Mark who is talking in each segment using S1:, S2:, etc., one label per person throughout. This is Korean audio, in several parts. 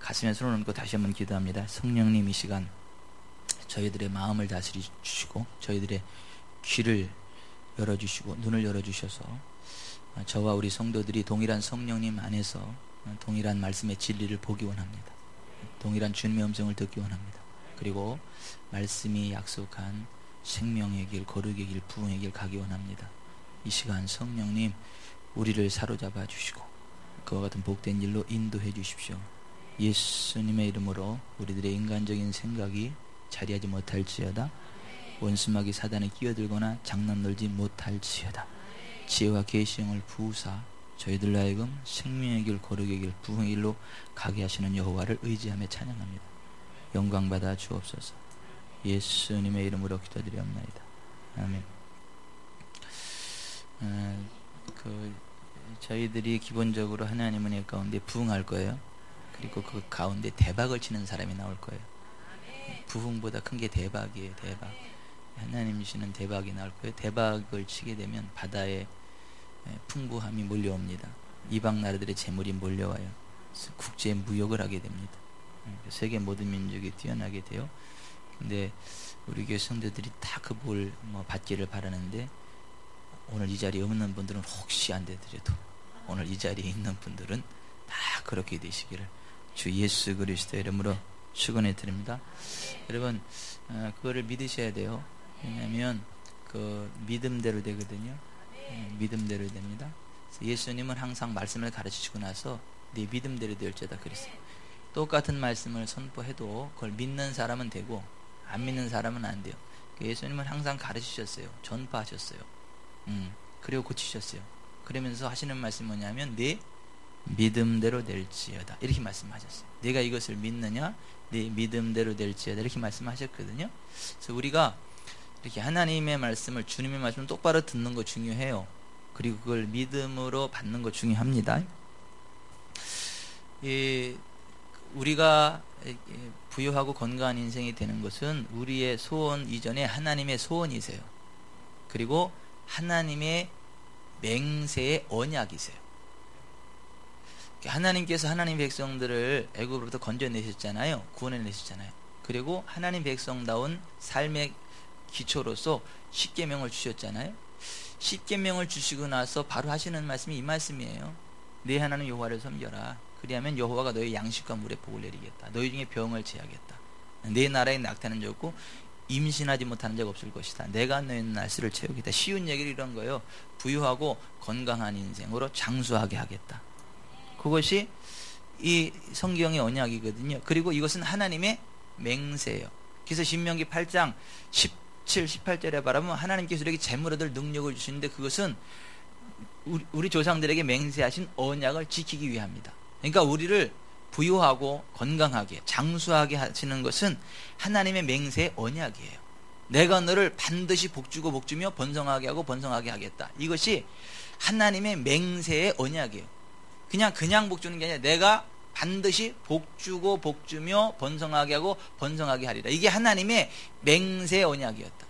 S1: 가슴에 손을 얹고 다시 한번 기도합니다. 성령님, 이 시간 저희들의 마음을 다스려 주시고 저희들의 귀를 열어주시고 눈을 열어주셔서 저와 우리 성도들이 동일한 성령님 안에서 동일한 말씀의 진리를 보기 원합니다. 동일한 주님의 음성을 듣기 원합니다. 그리고 말씀이 약속한 생명의 길, 거룩의 길, 부흥의 길 가기 원합니다. 이 시간 성령님 우리를 사로잡아 주시고 그와 같은 복된 일로 인도해 주십시오. 예수님의 이름으로 우리들의 인간적인 생각이 자리하지 못할지어다. 원수마귀 사단에 끼어들거나 장난 놀지 못할지어다. 지혜와 계시형을 부으사 저희들로 하여금 생명의 길, 거룩의 길, 부흥의 길로 가게 하시는 여호와를 의지하며 찬양합니다. 영광 받아 주옵소서. 예수님의 이름으로 기도드리옵나이다. 아멘. 저희들이 기본적으로 하나님 은혜 가운데 부흥할 거예요. 그리고 그 가운데 대박을 치는 사람이 나올 거예요. 부흥보다 큰 게 대박이에요. 대박. 하나님 주시는 대박이 나올 거예요. 대박을 치게 되면 바다에 풍부함이 몰려옵니다. 이방 나라들의 재물이 몰려와요. 국제 무역을 하게 됩니다. 세계 모든 민족이 뛰어나게 돼요. 근데 우리 교회 성도들이 다 그 뭘 받기를 바라는데 오늘 이 자리에 없는 분들은 혹시 안 되더라도 오늘 이 자리에 있는 분들은 다 그렇게 되시기를 주 예수 그리스도의 이름으로 축원해 드립니다. 여러분 그거를 믿으셔야 돼요. 왜냐하면 그 믿음대로 되거든요. 믿음대로 됩니다. 예수님은 항상 말씀을 가르치시고 나서 네 믿음대로 될지어다 그랬어요. 똑같은 말씀을 선포해도 그걸 믿는 사람은 되고 안 믿는 사람은 안 돼요. 예수님은 항상 가르치셨어요. 전파하셨어요. 그리고 고치셨어요. 그러면서 하시는 말씀이 뭐냐면 네 믿음대로 될지어다 이렇게 말씀하셨어요. 내가 이것을 믿느냐 네 믿음대로 될지어다 이렇게 말씀하셨거든요. 그래서 우리가 이렇게 하나님의 말씀을 주님의 말씀을 똑바로 듣는 거 중요해요. 그리고 그걸 믿음으로 받는 거 중요합니다. 우리가 부유하고 건강한 인생이 되는 것은 우리의 소원 이전에 하나님의 소원이세요. 그리고 하나님의 맹세의 언약이세요. 하나님께서 하나님 백성들을 애굽으로부터 건져내셨잖아요. 구원해내셨잖아요. 그리고 하나님 백성다운 삶의 기초로서 십계명을 주셨잖아요. 십계명을 주시고 나서 바로 하시는 말씀이 이 말씀이에요. 네 하나님 여호와를 섬겨라. 그리하면 여호와가 너의 양식과 물에 복을 내리겠다. 너희 중에 병을 제하겠다. 내 나라에 낙태하는 자 없고 임신하지 못하는 자가 없을 것이다. 내가 너희 날수를 채우겠다. 쉬운 얘기를 이런 거예요. 부유하고 건강한 인생으로 장수하게 하겠다. 그것이 이 성경의 언약이거든요. 그리고 이것은 하나님의 맹세예요. 그래서 신명기 8장 17, 18절에 바라보면 하나님께서 우리에게 재물 얻을 능력을 주시는데 그것은 우리 조상들에게 맹세하신 언약을 지키기 위함이다. 그러니까 우리를 부유하고 건강하게 장수하게 하시는 것은 하나님의 맹세의 언약이에요. 내가 너를 반드시 복주고 복주며 번성하게 하고 번성하게 하겠다. 이것이 하나님의 맹세의 언약이에요. 그냥 복주는 게 아니라 내가 반드시 복주고 복주며 번성하게 하고 번성하게 하리라. 이게 하나님의 맹세의 언약이었다.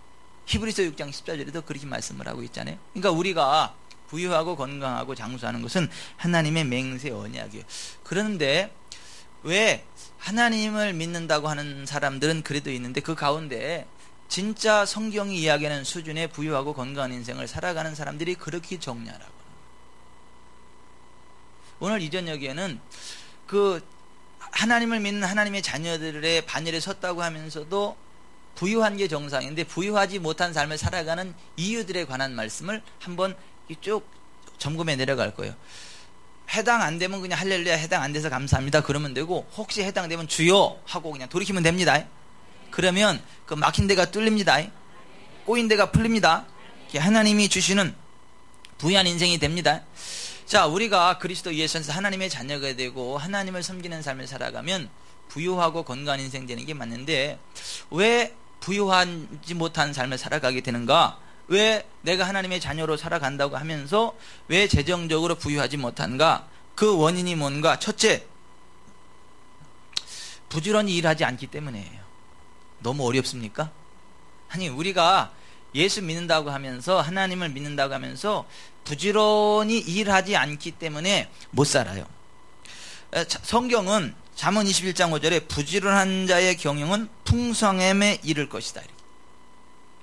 S1: 히브리서 6장 14절에도 그렇게 말씀을 하고 있잖아요. 그러니까 우리가 부유하고 건강하고 장수하는 것은 하나님의 맹세 언약이에요. 그런데 왜 하나님을 믿는다고 하는 사람들은 그래도 있는데 그 가운데 진짜 성경이 이야기하는 수준의 부유하고 건강한 인생을 살아가는 사람들이 그렇게 적냐라고. 오늘 이 저녁에는 그 하나님을 믿는 하나님의 자녀들의 반열에 섰다고 하면서도 부유한 게 정상인데 부유하지 못한 삶을 살아가는 이유들에 관한 말씀을 한번 쭉 점검해 내려갈 거예요. 해당 안 되면 그냥 할렐루야 해당 안 돼서 감사합니다 그러면 되고 혹시 해당되면 주여 하고 그냥 돌이키면 됩니다. 그러면 그 막힌 데가 뚫립니다. 꼬인 데가 풀립니다. 하나님이 주시는 부유한 인생이 됩니다. 자, 우리가 그리스도 예수 안에서 하나님의 자녀가 되고 하나님을 섬기는 삶을 살아가면 부유하고 건강한 인생 되는 게 맞는데 왜 부유하지 못한 삶을 살아가게 되는가? 왜 내가 하나님의 자녀로 살아간다고 하면서 왜 재정적으로 부유하지 못한가? 그 원인이 뭔가? 첫째, 부지런히 일하지 않기 때문이에요. 너무 어렵습니까? 아니, 우리가 예수 믿는다고 하면서 하나님을 믿는다고 하면서 부지런히 일하지 않기 때문에 못 살아요. 성경은 잠언 21장 5절에 부지런한 자의 경영은 풍성함에 이를 것이다.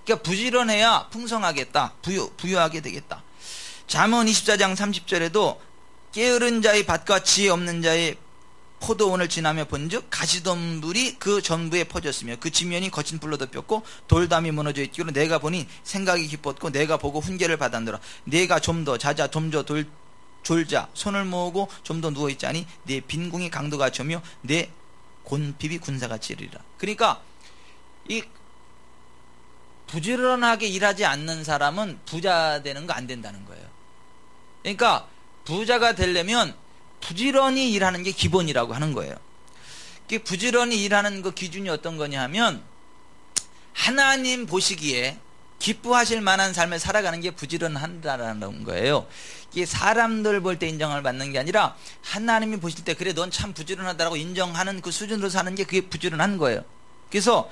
S1: 그러니까 부지런해야 풍성하겠다. 부유하게 되겠다. 잠언 24장 30절에도 게으른 자의 밭과 지혜 없는 자의 포도원을 지나며 본즉 가시덤불이 그 전부에 퍼졌으며 그 지면이 거친 불로 덮였고 돌담이 무너져 있기로 내가 보니 생각이 깊었고 내가 보고 훈계를 받았노라. 내가 좀 더 자자 좀 더 졸자 손을 모으고 좀 더 누워있자니 내 빈궁이 강도같이 오며 내 곤핍이 군사같이 이르리라. 그러니까 이 부지런하게 일하지 않는 사람은 부자 되는 거 안 된다는 거예요. 그러니까 부자가 되려면 부지런히 일하는 게 기본이라고 하는 거예요. 부지런히 일하는 그 기준이 어떤 거냐 하면 하나님 보시기에 기뻐하실 만한 삶을 살아가는 게 부지런한다라는 거예요. 이게 사람들 볼 때 인정을 받는 게 아니라 하나님이 보실 때 그래 넌 참 부지런하다라고 인정하는 그 수준으로 사는 게 그게 부지런한 거예요. 그래서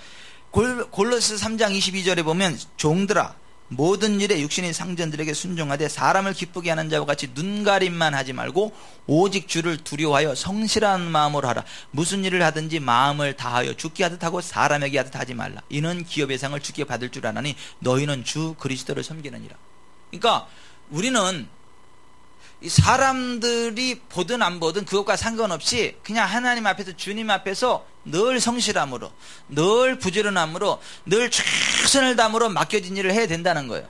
S1: 골로새 3장 22절에 보면 종들아 모든 일에 육신의 상전들에게 순종하되 사람을 기쁘게 하는 자와 같이 눈가림만 하지 말고 오직 주를 두려워하여 성실한 마음으로 하라. 무슨 일을 하든지 마음을 다하여 주께 하듯 하고 사람에게 하듯 하지 말라. 이는 기업의 상을 주께 받을 줄 아나니 너희는 주 그리스도를 섬기느니라. 그러니까 우리는 이 사람들이 보든 안 보든 그것과 상관없이 그냥 하나님 앞에서 주님 앞에서 늘 성실함으로 늘 부지런함으로 늘 최선을 다함으로 맡겨진 일을 해야 된다는 거예요.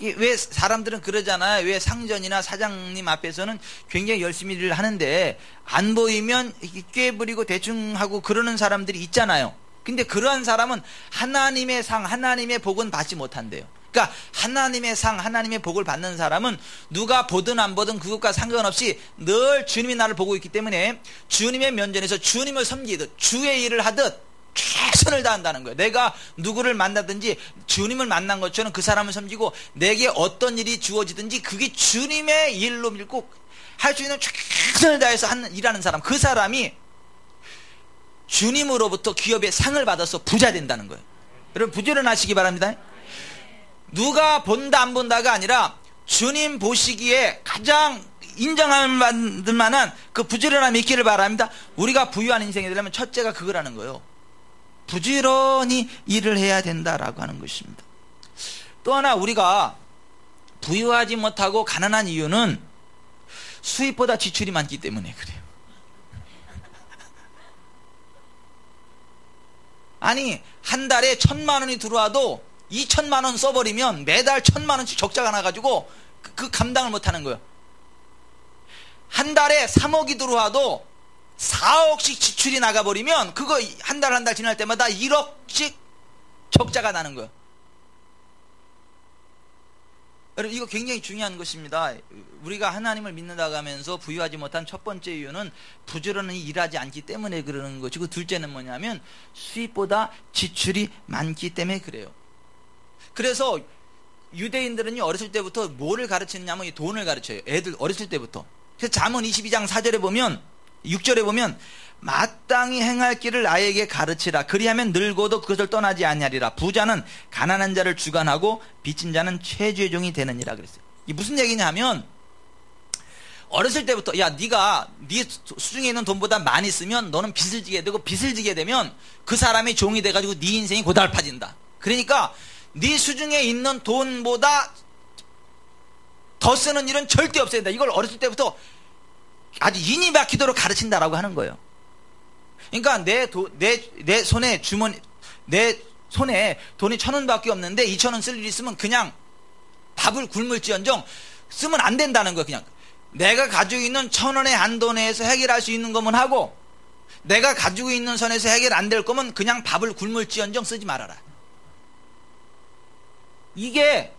S1: 왜 사람들은 그러잖아요. 왜 상전이나 사장님 앞에서는 굉장히 열심히 일을 하는데 안 보이면 꾀부리고 대충 하고 그러는 사람들이 있잖아요. 근데 그러한 사람은 하나님의 상 하나님의 복은 받지 못한대요. 그러니까 하나님의 상 하나님의 복을 받는 사람은 누가 보든 안 보든 그것과 상관없이 늘 주님이 나를 보고 있기 때문에 주님의 면전에서 주님을 섬기듯 주의 일을 하듯 최선을 다한다는 거예요. 내가 누구를 만나든지 주님을 만난 것처럼 그 사람을 섬기고 내게 어떤 일이 주어지든지 그게 주님의 일로 믿고 할 수 있는 최선을 다해서 일하는 사람, 그 사람이 주님으로부터 기업의 상을 받아서 부자 된다는 거예요. 여러분 부지런하시기 바랍니다. 누가 본다 안 본다가 아니라 주님 보시기에 가장 인정받을 만한 그 부지런함이 있기를 바랍니다. 우리가 부유한 인생이 되려면 첫째가 그거라는 거예요. 부지런히 일을 해야 된다라고 하는 것입니다. 또 하나 우리가 부유하지 못하고 가난한 이유는 수입보다 지출이 많기 때문에 그래요. 아니 한 달에 1,000만 원이 들어와도 2,000만 원 써버리면 매달 1,000만 원씩 적자가 나가지고 그 감당을 못하는 거예요. 한 달에 3억이 들어와도 4억씩 지출이 나가버리면 그거 한 달 한 달 지날 때마다 1억씩 적자가 나는 거예요. 여러분 이거 굉장히 중요한 것입니다. 우리가 하나님을 믿는다고 하면서 부유하지 못한 첫 번째 이유는 부지런히 일하지 않기 때문에 그러는 것이고, 둘째는 뭐냐면 수입보다 지출이 많기 때문에 그래요. 그래서 유대인들은 어렸을 때부터 뭐를 가르치느냐면 이 돈을 가르쳐요. 애들 어렸을 때부터. 그래서 잠언 22장 4절에 보면 6절에 보면 마땅히 행할 길을 아이에게 가르치라. 그리하면 늙어도 그것을 떠나지 아니하리라. 부자는 가난한 자를 주관하고 빚진 자는 최주의 종이 되느니라 그랬어요. 이게 무슨 얘기냐 하면 어렸을 때부터 야 네가 네 수중에 있는 돈보다 많이 쓰면 너는 빚을 지게 되고, 빚을 지게 되면 그 사람이 종이 돼가지고 네 인생이 고달파진다. 그러니까 네 수중에 있는 돈보다 더 쓰는 일은 절대 없어야 된다. 이걸 어렸을 때부터 아주 인이 박히도록 가르친다라고 하는 거예요. 그러니까 내 손에 내 손에 돈이 1,000원밖에 없는데 2,000원 쓸 일이 있으면 그냥 밥을 굶을지언정 쓰면 안 된다는 거예요. 그냥 내가 가지고 있는 1,000원의 한도 내에서 해결할 수 있는 거면 하고, 내가 가지고 있는 선에서 해결 안 될 거면 그냥 밥을 굶을지언정 쓰지 말아라. 이게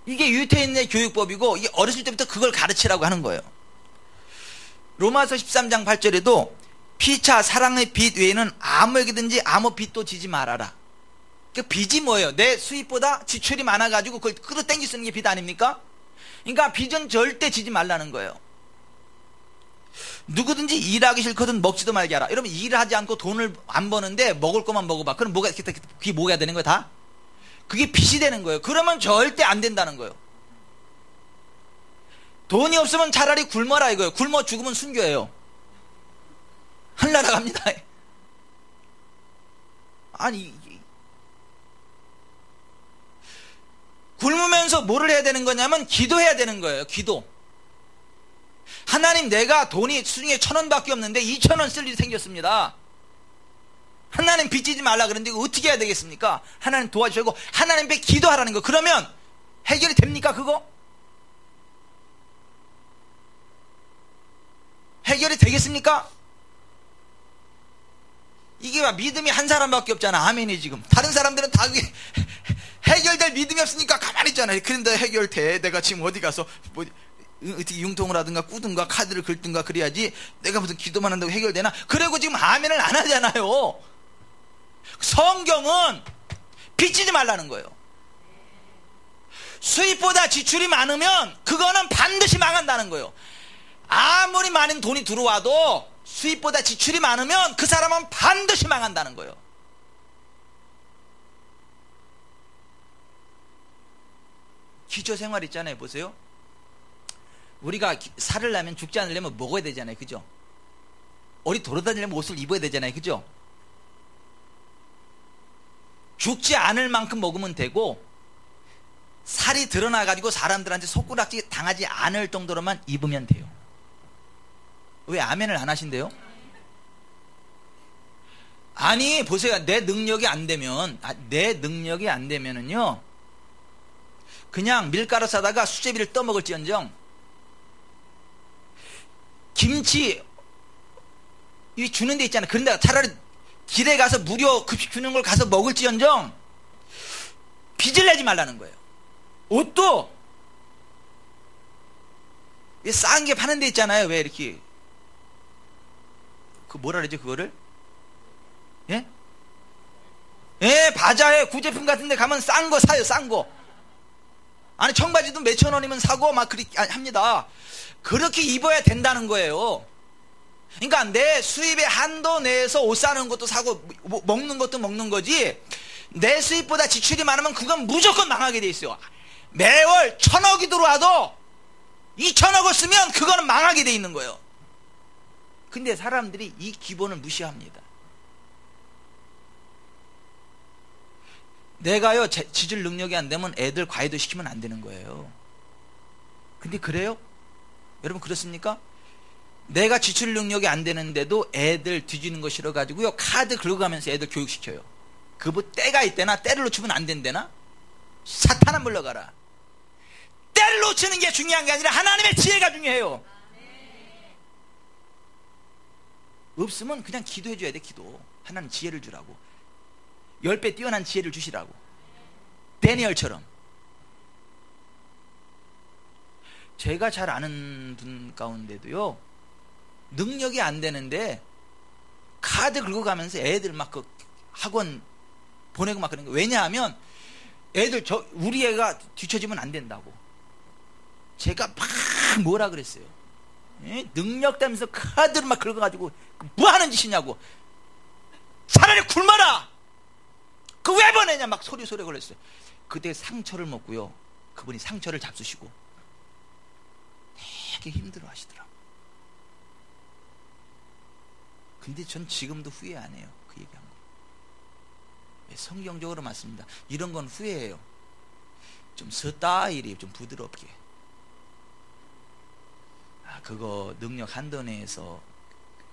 S1: 유태인의 교육법이고, 이게 어렸을 때부터 그걸 가르치라고 하는 거예요. 로마서 13장 8절에도 피차 사랑의 빚 외에는 아무에게든지 아무 빚도 지지 말아라. 그 빚이 뭐예요? 내 수입보다 지출이 많아가지고 그걸 끌어당기 쓰는 게 빚 아닙니까? 그러니까 빚은 절대 지지 말라는 거예요. 누구든지 일하기 싫거든 먹지도 말게 하라. 여러분 일하지 않고 돈을 안 버는데 먹을 것만 먹어봐. 그럼 그게 뭐가 되는 거야 다? 그게 빚이 되는 거예요. 그러면 절대 안 된다는 거예요. 돈이 없으면 차라리 굶어라 이거예요. 굶어 죽으면 순교예요. 하늘나라 갑니다. 아니, 굶으면서 뭐를 해야 되는 거냐면 기도해야 되는 거예요. 기도. 하나님, 내가 돈이 수중에 1,000원밖에 없는데 2,000원 쓸 일이 생겼습니다. 하나님 빚지지 말라 그랬는데 어떻게 해야 되겠습니까? 하나님 도와주시고 하나님 앞에 기도하라는 거. 그러면 해결이 됩니까? 그거? 해결이 되겠습니까? 이게 믿음이 한 사람밖에 없잖아. 아멘이 지금. 다른 사람들은 다 해결될 믿음이 없으니까 가만히 있잖아요. 그런데 해결돼. 내가 지금 어디 가서 뭐 어떻게 융통을 하든가 꾸든가 카드를 긁든가 그래야지 내가 무슨 기도만 한다고 해결되나? 그리고 지금 아멘을 안 하잖아요. 성경은 빚지지 말라는 거예요. 수입보다 지출이 많으면 그거는 반드시 망한다는 거예요. 아무리 많은 돈이 들어와도 수입보다 지출이 많으면 그 사람은 반드시 망한다는 거예요. 기초생활 있잖아요. 보세요. 우리가 살을 나면 죽지 않으려면 먹어야 되잖아요. 그죠? 어디 돌아다니려면 옷을 입어야 되잖아요. 그죠? 죽지 않을 만큼 먹으면 되고 살이 드러나가지고 사람들한테 손가락질 당하지 않을 정도로만 입으면 돼요. 왜 아멘을 안 하신대요? 아니 보세요. 내 능력이 안 되면은요 그냥 밀가루 사다가 수제비를 떠먹을지언정 김치 이 주는 데 있잖아요. 그런데 차라리 길에 가서 무료 급식 주는 걸 가서 먹을지언정 빚을 내지 말라는 거예요. 옷도 싼 게 파는 데 있잖아요. 왜 이렇게 그 뭐라 그러죠 그거를? 예? 예, 바자회 구제품 같은 데 가면 싼 거 사요. 싼 거. 아니 청바지도 몇천 원이면 사고 막 그렇게 합니다. 그렇게 입어야 된다는 거예요. 그러니까 내 수입의 한도 내에서 옷 사는 것도 사고 먹는 것도 먹는 거지 내 수입보다 지출이 많으면 그건 무조건 망하게 돼 있어요. 매월 1,000억이 들어와도 2,000억을 쓰면 그거는 망하게 돼 있는 거예요. 근데 사람들이 이 기본을 무시합니다. 내가요 지출 능력이 안 되면 애들 과외도 시키면 안 되는 거예요. 근데 그래요? 여러분 그렇습니까? 내가 지출 능력이 안 되는데도 애들 뒤지는 거 싫어가지고요 카드 긁어가면서 애들 교육시켜요. 그 뭐 때가 있대나 때를 놓치면 안 된대나? 사탄아 물러가라. 때를 놓치는 게 중요한 게 아니라 하나님의 지혜가 중요해요. 없으면 그냥 기도해 줘야 돼. 기도. 하나님 지혜를 주라고. 10배 뛰어난 지혜를 주시라고. 다니엘처럼. 제가 잘 아는 분 가운데도요 능력이 안 되는데 카드 긁어가면서 애들 막 그 학원 보내고 막 그런 거. 왜냐하면 애들 우리 애가 뒤처지면 안 된다고. 제가 막 뭐라 그랬어요. 예? 능력 되면서 카드를 막 긁어가지고 뭐 하는 짓이냐고. 차라리 굶어라. 그 왜 보내냐 막 소리 걸렸어요. 그때 상처를 먹고요 그분이 상처를 잡수시고 되게 힘들어 하시더라고요. 근데 전 지금도 후회 안 해요. 그 얘기한 거. 성경적으로 맞습니다. 이런 건 후회해요. 좀 스타일이 좀 부드럽게. 그거 능력 한도 내에서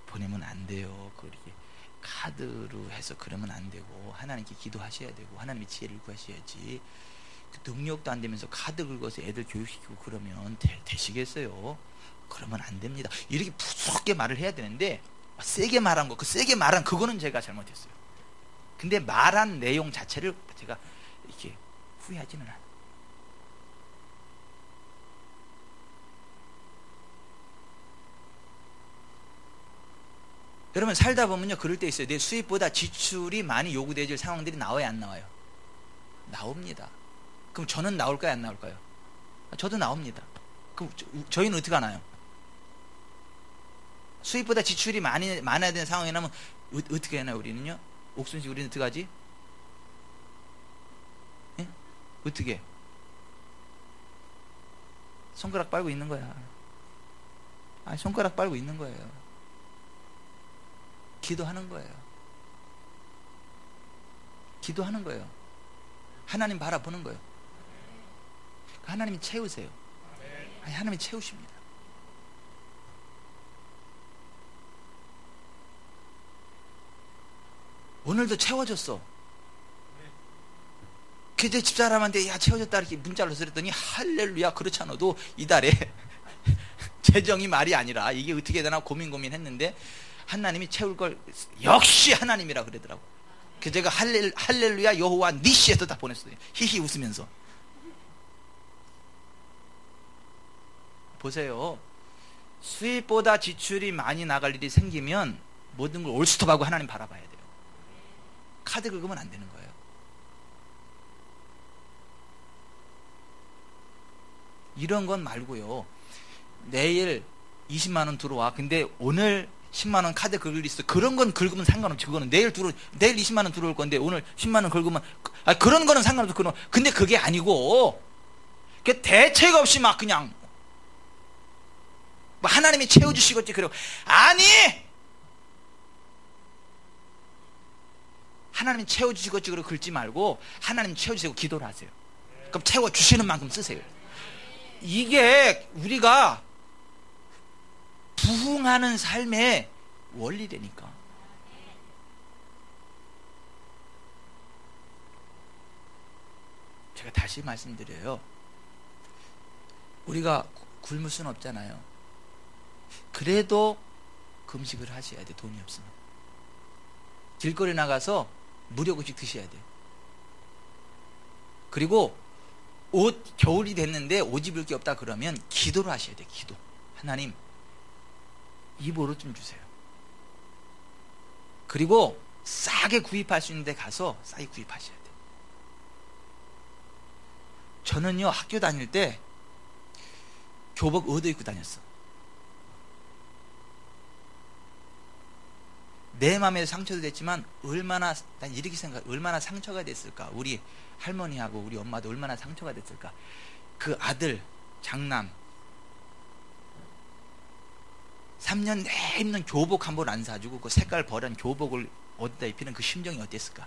S1: 보내면 안 돼요. 그렇게 카드로 해서 그러면 안 되고 하나님께 기도하셔야 되고 하나님의 지혜를 구하셔야지. 그 능력도 안 되면서 카드 긁어서 애들 교육시키고 그러면 되시겠어요? 그러면 안 됩니다. 이렇게 부드럽게 말을 해야 되는데 세게 말한 거, 그 세게 말한 그거는 제가 잘못했어요. 근데 말한 내용 자체를 제가 이렇게 후회하지는 않아요. 여러분 살다 보면요 그럴 때 있어요. 내 수입보다 지출이 많이 요구되질 상황들이 나와요 안 나와요? 나옵니다. 그럼 저는 나올까요 안 나올까요? 저도 나옵니다. 그럼 저희는 어떻게 하나요? 수입보다 지출이 많아야 되는 상황이 나면 어떻게 하나요? 우리는요? 옥순씨 우리는 어떻게 하지? 예? 어떻게? 손가락 빨고 있는 거야. 손가락 빨고 있는 거예요. 기도하는 거예요. 기도하는 거예요. 하나님 바라보는 거예요. 하나님이 채우세요. 아니, 하나님이 채우십니다. 오늘도 채워졌어. 그제 집사람한테 야 채워졌다 이렇게 문자로 드렸더니 할렐루야. 그렇지 않아도 이달에 재정이 말이 아니라 이게 어떻게 되나 고민했는데 하나님이 채울 걸 역시 하나님이라 그러더라고. 그 제가 할렐루야 여호와 니시에서 다 보냈어요. 히히 웃으면서. 보세요. 수입보다 지출이 많이 나갈 일이 생기면 모든 걸 올스톱하고 하나님 바라봐야 돼요. 카드 긁으면 안 되는 거예요. 이런 건 말고요. 내일 20만 원 들어와. 근데 오늘 10만 원 카드 긁을 있어. 그런 건 긁으면 상관없지. 그거는 내일 20만 원 들어올 건데 오늘 10만 원 긁으면 그런 거는 상관없어. 근데 그게 아니고 대책 없이 막 그냥 하나님이 채워주시겠지. 그리고 아니 하나님이 채워주시겠지. 그러고 긁지 말고 하나님 채워주시고 기도를 하세요. 그럼 채워주시는 만큼 쓰세요. 이게 우리가 부흥하는 삶의 원리라니까. 제가 다시 말씀드려요. 우리가 굶을 수는 없잖아요. 그래도 금식을 하셔야 돼. 돈이 없으면 길거리 나가서 무료급식 드셔야 돼. 그리고 겨울이 됐는데 옷 입을 게 없다 그러면 기도를 하셔야 돼. 기도. 하나님 입으로 좀 주세요. 그리고 싸게 구입할 수 있는 데 가서 싸게 구입하셔야 돼. 저는요 학교 다닐 때 교복 얻어 입고 다녔어. 내 마음에 상처도 됐지만 난 이렇게 생각해. 얼마나 상처가 됐을까. 우리 할머니하고 우리 엄마도 얼마나 상처가 됐을까. 그 아들 장남 3년 내 입는 교복 한 벌 안 사주고 그 색깔 버린 교복을 어디다 입히는 그 심정이 어땠을까.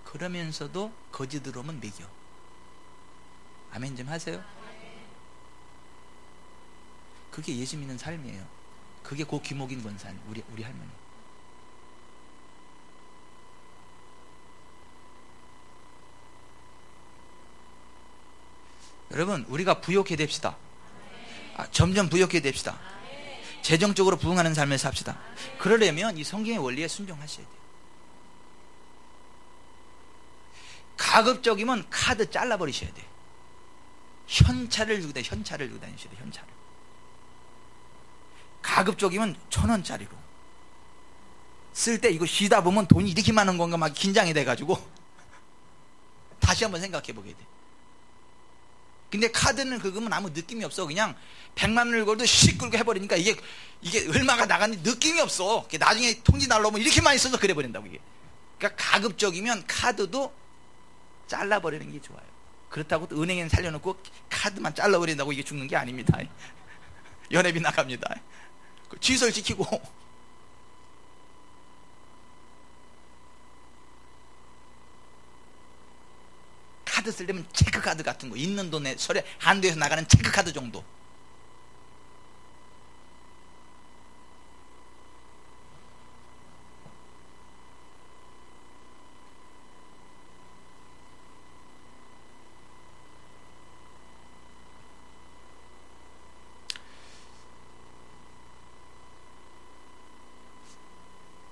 S1: 그러면서도 거지 들어오면 먹여. 아멘 좀 하세요. 그게 예수 믿는 삶이에요. 그게 고 귀목인 권산. 우리 할머니. 여러분 우리가 부욕해 됩시다. 점점 부욕해 됩시다. 재정적으로 부흥하는 삶을 삽시다. 그러려면 이 성경의 원리에 순종하셔야 돼요. 가급적이면 카드 잘라버리셔야 돼요. 현찰을 들고 다니셔야 돼요. 현찰을. 가급적이면 1,000원짜리로 쓸 때 이거 쉬다 보면 돈이 이렇게 많은 건가 막 긴장이 돼가지고 다시 한번 생각해 보게 돼. 근데 카드는 긁으면 아무 느낌이 없어. 그냥 100만 원을 걸도 씩 긁고 해버리니까 이게 얼마가 나갔는지 느낌이 없어. 나중에 통지 날라오면 이렇게 많이 써서 그래 버린다고. 이게 그러니까 가급적이면 카드도 잘라버리는 게 좋아요. 그렇다고 또 은행에 살려놓고 카드만 잘라버린다고 이게 죽는 게 아닙니다. 연회비 나갑니다. 질서를 지키고. 카드 쓰려면 체크카드 같은 거 있는 돈에 설에 한도에서 나가는 체크카드 정도.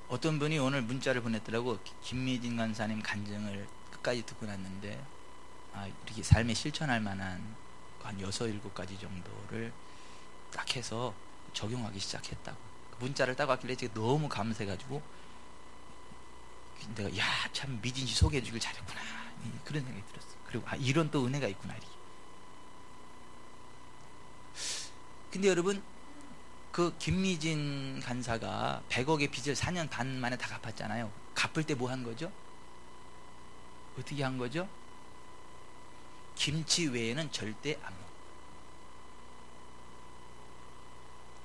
S1: 어떤 분이 오늘 문자를 보냈더라고. 김미진 간사님 간증을 끝까지 듣고 났는데 이렇게 삶에 실천할 만한 한 6, 7가지 정도를 딱 해서 적용하기 시작했다고. 문자를 딱 왔길래 제가 너무 감사해가지고 내가 참 미진 씨 소개해 주길 잘했구나 그런 생각이 들었어. 그리고 이런 또 은혜가 있구나. 이렇게. 근데 여러분 그 김미진 간사가 100억의 빚을 4년 반 만에 다 갚았잖아요. 갚을 때 뭐 한 거죠? 어떻게 한 거죠? 김치 외에는 절대 안 먹어.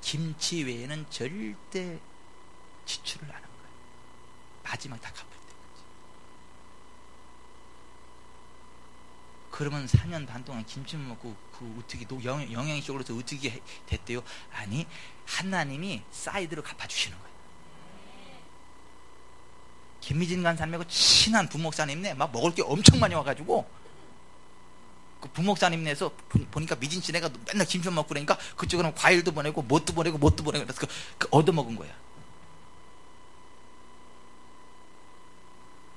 S1: 김치 외에는 절대 지출을 안 한 거야. 마지막 다 갚을 때까지. 그러면 4년 반 동안 김치만 먹고 그 어떻게 영양적으로서 어떻게 됐대요? 아니, 하나님이 사이드로 갚아주시는 거예요. 김미진 간사님하고 친한 부목사님네 막 먹을 게 엄청 많이 와가지고 그 부목사님네에서 보니까 미진 씨네가 맨날 김치 먹고 그러니까 그쪽으로는 과일도 보내고 뭣도 보내고 그래서 그 얻어먹은 거야.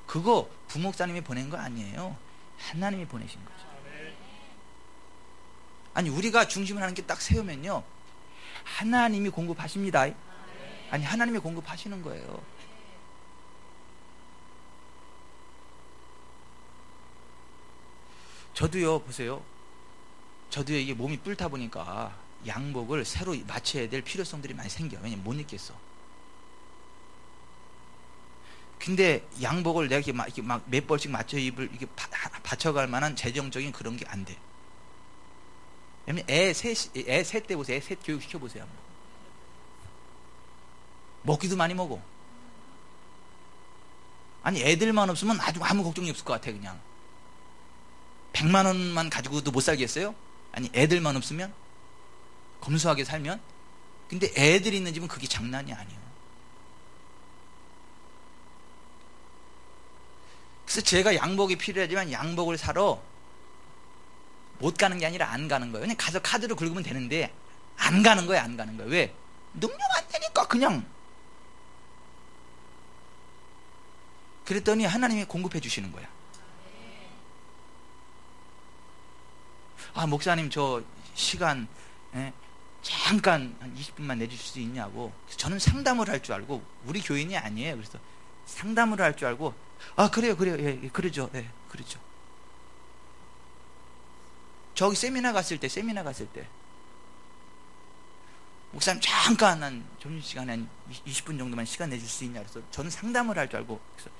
S1: 그거 부목사님이 보낸 거 아니에요. 하나님이 보내신 거죠. 아니, 우리가 중심을 하는 게 딱 세우면요, 하나님이 공급하십니다. 아니, 하나님이 공급하시는 거예요. 저도요, 보세요. 저도요, 이게 몸이 뿔타 보니까 양복을 새로 맞춰야 될 필요성들이 많이 생겨요. 왜냐면 못 입겠어. 근데 양복을 내가 이렇게 막 몇 벌씩 맞춰 입을 이렇게 받쳐갈 만한 재정적인 그런 게 안 돼. 왜냐면 애 셋 때 보세요. 애 셋 교육 시켜보세요. 먹기도 많이 먹어. 아니, 애들만 없으면 아무 걱정이 없을 것 같아. 그냥 100만 원만 가지고도 못 살겠어요? 아니, 애들만 없으면? 검소하게 살면? 근데 애들이 있는 집은 그게 장난이 아니에요. 그래서 제가 양복이 필요하지만 양복을 사러 못 가는 게 아니라 안 가는 거예요. 그냥 가서 카드로 긁으면 되는데 안 가는 거예요. 안 가는 거예요. 왜? 능력 안 되니까 그냥. 그랬더니 하나님이 공급해 주시는 거야. 아, 목사님 저 시간 잠깐 한 20분만 내주실 수 있냐고. 저는 상담을 할 줄 알고, 우리 교인이 아니에요. 그래서 상담을 할 줄 알고, 아, 그래요. 예, 그러죠. 예, 그러죠. 저기 세미나 갔을 때 목사님 잠깐 한 점심시간에 한 20분 정도만 시간 내줄 수 있냐. 그래서 저는 상담을 할 줄 알고, 그래서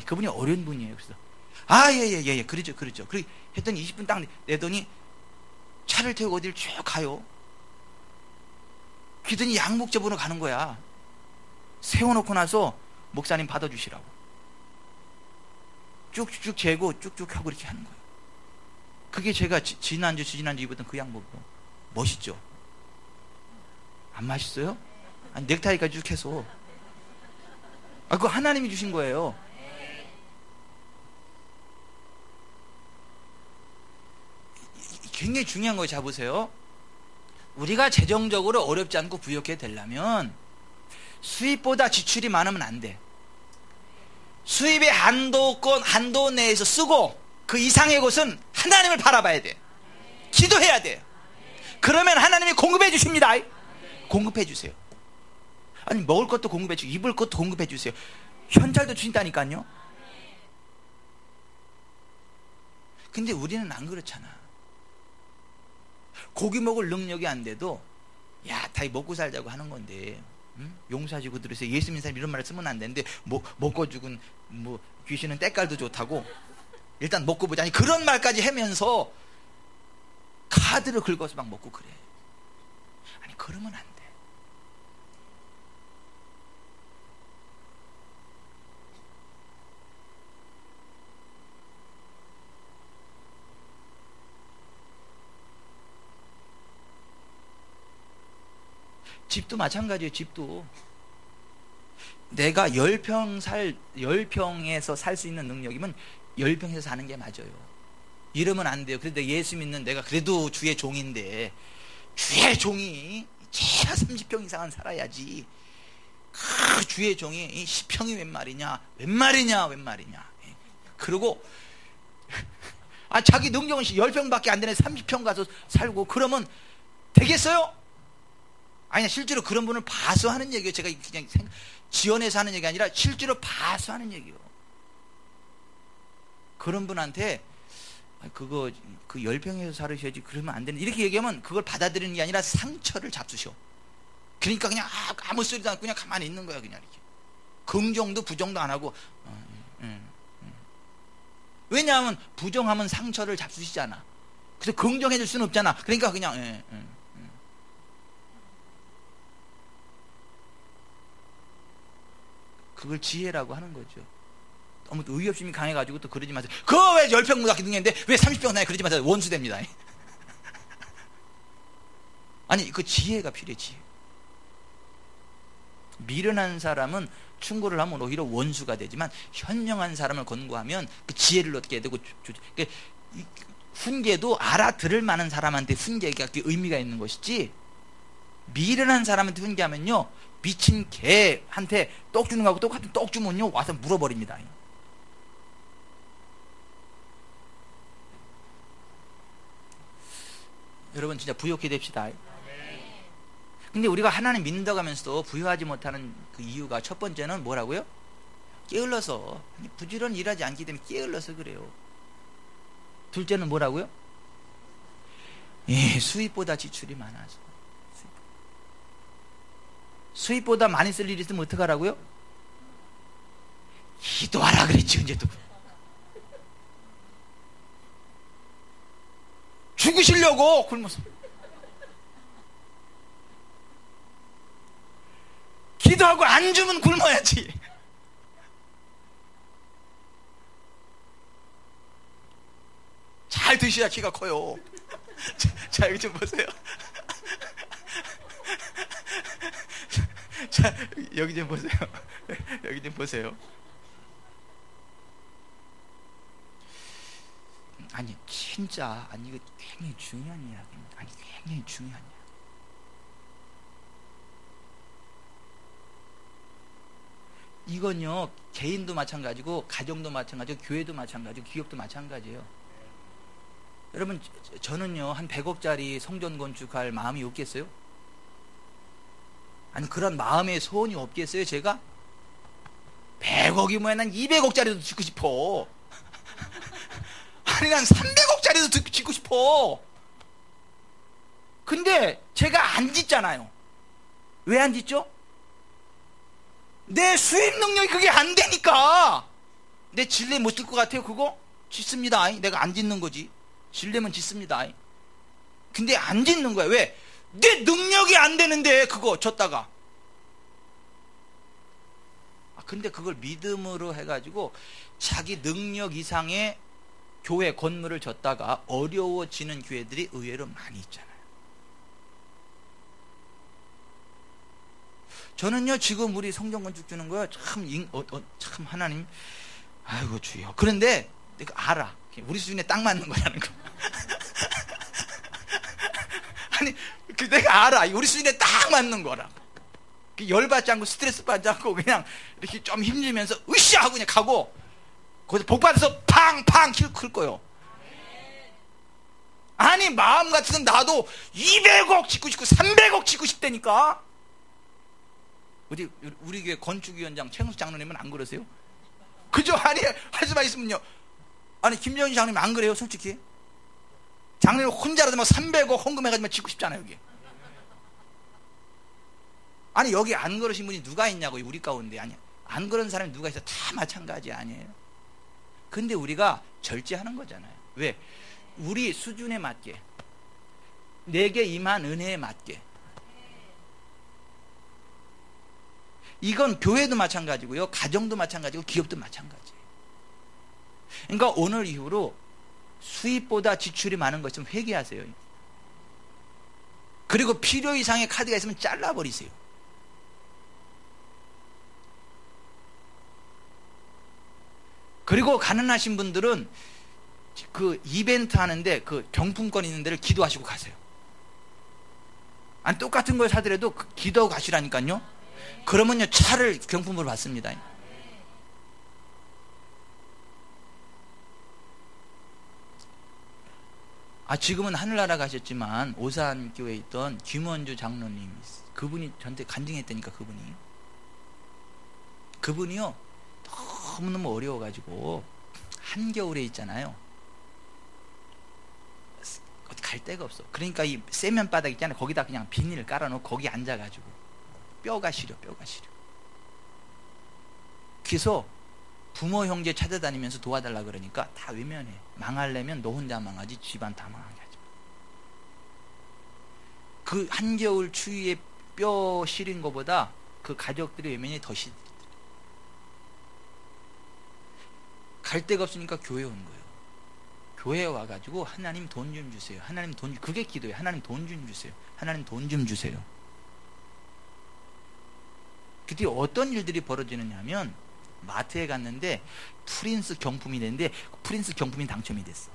S1: 그분이 어려운 분이에요. 그래서 예, 그러죠. 그리고 했더니 20분 딱 내더니 차를 태우고 어디를 쭉 가요. 그러더니 양복점으로 가는 거야. 세워놓고 나서 목사님 받아주시라고. 쭉쭉 재고 쭉쭉 하고 이렇게 하는 거예요. 그게 제가 지난주 입었던 그 양복이요. 멋있죠? 안 맛있어요? 아니, 넥타이까지 쭉 해서. 아, 그거 하나님이 주신 거예요. 굉장히 중요한 거 잡으세요. 우리가 재정적으로 어렵지 않고 부유하게 되려면 수입보다 지출이 많으면 안 돼. 수입의 한도 내에서 쓰고 그 이상의 것은 하나님을 바라봐야 돼. 기도해야 돼. 그러면 하나님이 공급해 주십니다. 공급해 주세요. 아니, 먹을 것도 공급해 주고 입을 것도 공급해 주세요. 현찰도 주신다니까요. 근데 우리는 안 그렇잖아. 고기 먹을 능력이 안 돼도 야, 다 먹고 살자고 하는 건데, 응? 용서하시고 들으세요. 예수 믿는 사람 이런 말을 쓰면 안 되는데, 먹고 죽은 귀신은 때깔도 좋다고 일단 먹고 보자. 아니, 그런 말까지 하면서 카드를 긁어서 막 먹고 그래. 아니, 그러면 안 돼. 집도 마찬가지예요. 집도 내가 10평에서 살 수 있는 능력이면 10평에서 사는 게 맞아요. 이러면 안 돼요. 그런데 예수 믿는 내가 그래도 주의 종인데, 주의 종이 최하 30평 이상은 살아야지. 그 주의 종이 10평이 웬 말이냐. 그리고 자기 능력은 10평밖에 안 되는 30평 가서 살고 그러면 되겠어요? 아니, 실제로 그런 분을 봐서 하는 얘기예요. 제가 그냥 지원해서 하는 얘기 아니라 실제로 봐서 하는 얘기예요. 그런 분한테 그 10평에서 살으셔야지 그러면 안 되는, 이렇게 얘기하면 그걸 받아들이는 게 아니라 상처를 잡수셔. 그러니까 그냥 아무 소리도 않고 그냥 가만히 있는 거야. 그냥 이렇게 긍정도 부정도 안 하고. 왜냐하면 부정하면 상처를 잡수시잖아. 그래서 긍정해 줄 수는 없잖아. 그러니까 그냥 그걸 지혜라고 하는 거죠. 너무 의협심이 강해가지고 또 그러지 마세요. 그거 왜 10평 못 닦기 능했는데 왜 30평 나요? 그러지 마세요. 원수됩니다. 아니 그 지혜가 필요해. 지혜. 미련한 사람은 충고를 하면 오히려 원수가 되지만 현명한 사람을 권고하면 그 지혜를 얻게 되고 훈계도 알아들을 만한 사람한테 훈계가 의미가 있는 것이지, 미련한 사람한테 훈계하면요 미친 개한테 떡 주는 거하고 똑같은 떡 주면요 와서 물어버립니다. 여러분 진짜 부욕해 됩시다. 근데 우리가 하나님 믿는다고 하면서도 부유하지 못하는 그 이유가 첫 번째는 뭐라고요? 게을러서, 부지런히 일하지 않기 때문에 게을러서 그래요. 둘째는 뭐라고요? 수입보다 지출이 많아서. 수입보다 많이 쓸 일이 있으면 어떡하라고요? 기도하라 그랬지. 이제 또 죽으시려고 굶어서 기도하고 안 주면 굶어야지. 잘 드셔야 키가 커요. 자 여기 좀 보세요. 자 여기 좀 보세요. 여기 좀 보세요. 아니 진짜 아니 이거 굉장히 중요한 이야기입니다. 아니 굉장히 중요한 이야기. 이건요 개인도 마찬가지고 가정도 마찬가지고 교회도 마찬가지고 기업도 마찬가지예요. 여러분 저는요 한 100억짜리 성전 건축할 마음이 없겠어요? 아니 그런 마음의 소원이 없겠어요? 제가 100억이면 난 200억짜리도 짓고 싶어. 아니 난 300억짜리도 짓고 싶어. 근데 제가 안 짓잖아요. 왜 안 짓죠? 내 수입 능력이 그게 안 되니까. 내 진례 못 들 것 같아요 그거? 짓습니다. 내가 안 짓는 거지. 진례면 짓습니다. 근데 안 짓는 거야. 왜? 내 능력이 안 되는데 그거 줬다가. 근데 그걸 믿음으로 해가지고 자기 능력 이상의 교회 건물을 줬다가 어려워지는 교회들이 의외로 많이 있잖아요. 저는요 지금 우리 성전 건축 주는 거요 참 하나님 아이고 주여. 그런데 내가 알아 우리 수준에 딱 맞는 거라는 거. 아니 내가 알아 우리 수준에 딱 맞는 거라고. 열받지 않고 스트레스 받지 않고 그냥 이렇게 좀 힘들면서 으쌰 하고 그냥 가고 거기서 복 받아서 팡팡 클 거요. 아니 마음 같으면 나도 200억 짓고 싶고 300억 짓고 싶다니까. 우리 교회 건축위원장 최영수 장로님은 안 그러세요? 그죠? 아니 할 수만 있으면요. 아니 김정희 장로님 안 그래요? 솔직히 장로님 혼자라도 막 300억 헌금해가지고 짓고 싶잖아요 여기. 아니 여기 안 그러신 분이 누가 있냐고 우리 가운데. 아니 안 그런 사람이 누가 있어? 다 마찬가지 아니에요? 근데 우리가 절제하는 거잖아요. 왜? 우리 수준에 맞게 내게 임한 은혜에 맞게. 이건 교회도 마찬가지고요 가정도 마찬가지고 기업도 마찬가지예요. 그러니까 오늘 이후로 수입보다 지출이 많은 것 좀 회개하세요. 그리고 필요 이상의 카드가 있으면 잘라버리세요. 그리고 가난하신 분들은 그 이벤트 하는데 그 경품권 있는 데를 기도하시고 가세요. 아니 똑같은 걸 사더라도 기도하고 가시라니까요. 그러면요 차를 경품으로 받습니다. 지금은 하늘나라 가셨지만 오산교회에 있던 김원주 장로님, 그분이 저한테 간증했다니까. 그분이요 너무너무 어려워가지고 한겨울에 있잖아요 어디 갈 데가 없어. 그러니까 이 세면 바닥 있잖아요 거기다 그냥 비닐을 깔아놓고 거기 앉아가지고 뼈가 시려. 그래서 부모 형제 찾아다니면서 도와달라 그러니까 다 외면해. 망하려면 너 혼자 망하지 집안 다 망하게 하지 마. 그 한겨울 추위에 뼈 시린 것보다 그 가족들의 외면이 더 시들. 갈 데가 없으니까 교회 온 거예요. 교회에 와가지고 하나님 돈 좀 주세요. 하나님 돈, 그게 기도예요. 하나님 돈 좀 주세요. 하나님 돈 좀 주세요. 그때 어떤 일들이 벌어지느냐 하면 마트에 갔는데 프린스 경품이 됐는데 프린스 경품이 당첨이 됐어.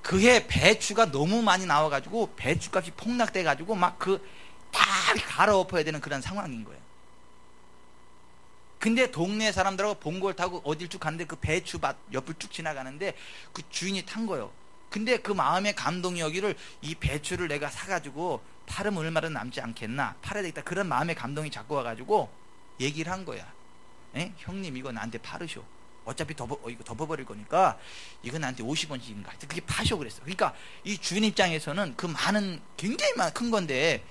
S1: 그해 배추가 너무 많이 나와가지고 배추값이 폭락돼가지고 막 다 갈아엎어야 되는 그런 상황인 거예요. 근데 동네 사람들하고 봉고를 타고 어딜 쭉 가는데 그 배추밭 옆을 쭉 지나가는데 그 주인이 탄 거예요. 근데 그 마음의 감동이 여기를 이 배추를 내가 사가지고 팔으면 얼마나 남지 않겠나, 팔아야 되겠다, 그런 마음의 감동이 자꾸 와가지고 얘기를 한 거야. 에? 형님 이거 나한테 팔으쇼. 어차피 이거 덮어버릴 거니까 이거 나한테 50원씩인가 그게 파쇼 그랬어. 그러니까 이 주인 입장에서는 그 많은 굉장히 큰 건데